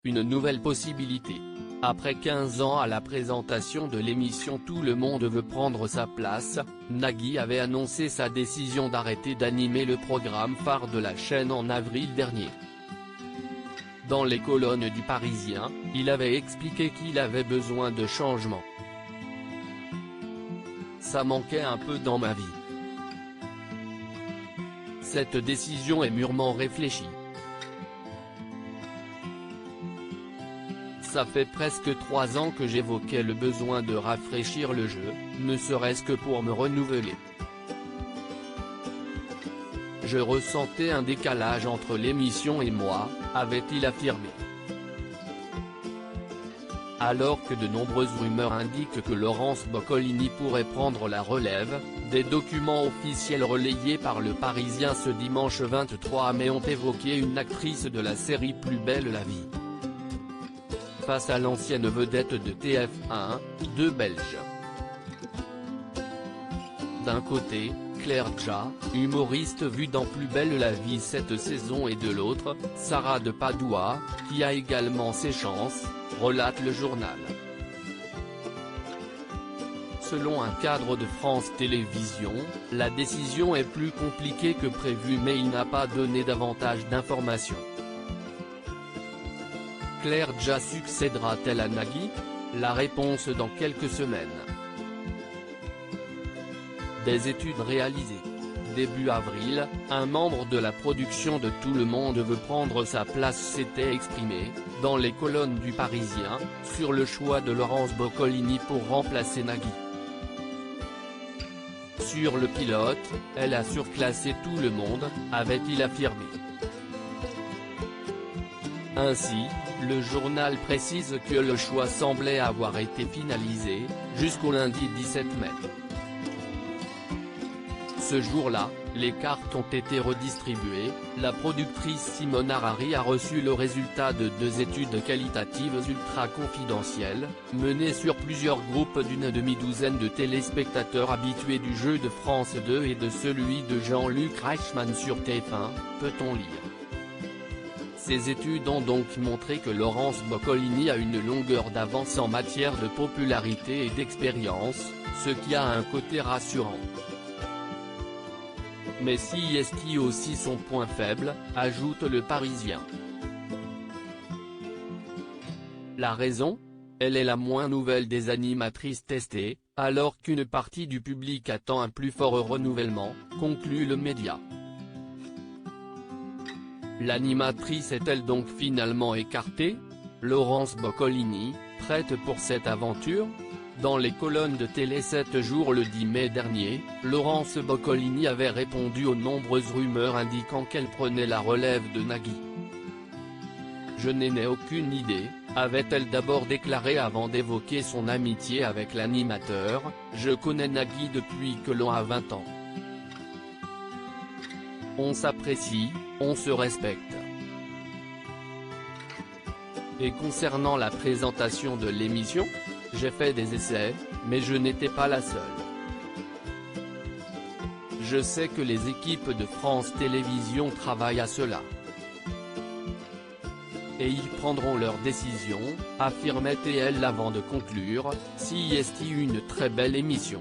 une nouvelle possibilité. Après 15 ans à la présentation de l'émission Tout le monde veut prendre sa place, Nagui avait annoncé sa décision d'arrêter d'animer le programme phare de la chaîne en avril dernier. Dans les colonnes du Parisien, il avait expliqué qu'il avait besoin de changement. Ça manquait un peu dans ma vie. Cette décision est mûrement réfléchie. Ça fait presque 3 ans que j'évoquais le besoin de rafraîchir le jeu, ne serait-ce que pour me renouveler. Je ressentais un décalage entre l'émission et moi, avait-il affirmé. Alors que de nombreuses rumeurs indiquent que Laurence Boccolini pourrait prendre la relève, des documents officiels relayés par Le Parisien ce dimanche 23 mai ont évoqué une actrice de la série Plus belle la vie. Face à l'ancienne vedette de TF1, deux Belges. D'un côté, Claire Dja, humoriste vue dans Plus belle la vie cette saison, et de l'autre, Sarah de Padoua, qui a également ses chances, relate le journal. Selon un cadre de France Télévisions, la décision est plus compliquée que prévu, mais il n'a pas donné davantage d'informations. Claire Dja succédera-t-elle à Nagui? La réponse dans quelques semaines. Des études réalisées. Début avril, un membre de la production de Tout le monde veut prendre sa place s'était exprimé, dans les colonnes du Parisien, sur le choix de Laurence Boccolini pour remplacer Nagui. Sur le pilote, elle a surclassé tout le monde, avait-il affirmé. Ainsi, le journal précise que le choix semblait avoir été finalisé, jusqu'au lundi 17 mai. Ce jour-là, les cartes ont été redistribuées, la productrice Simone Harari a reçu le résultat de 2 études qualitatives ultra confidentielles, menées sur plusieurs groupes d'une demi-douzaine de téléspectateurs habitués du jeu de France 2 et de celui de Jean-Luc Reichmann sur TF1, peut-on lire. Ces études ont donc montré que Laurence Boccolini a une longueur d'avance en matière de popularité et d'expérience, ce qui a un côté rassurant. Mais si est aussi son point faible, ajoute Le Parisien. La raison? Elle est la moins nouvelle des animatrices testées, alors qu'une partie du public attend un plus fort renouvellement, conclut le média. L'animatrice est-elle donc finalement écartée? Laurence Boccolini, prête pour cette aventure? Dans les colonnes de Télé 7 jours le 10 mai dernier, Laurence Boccolini avait répondu aux nombreuses rumeurs indiquant qu'elle prenait la relève de Nagui. Je n'en ai aucune idée, avait-elle d'abord déclaré avant d'évoquer son amitié avec l'animateur, je connais Nagui depuis que l'on a 20 ans. On s'apprécie, on se respecte. Et concernant la présentation de l'émission? J'ai fait des essais, mais je n'étais pas la seule. Je sais que les équipes de France Télévisions travaillent à cela. Et ils prendront leurs décisions, affirmait-elle avant de conclure, si est une très belle émission.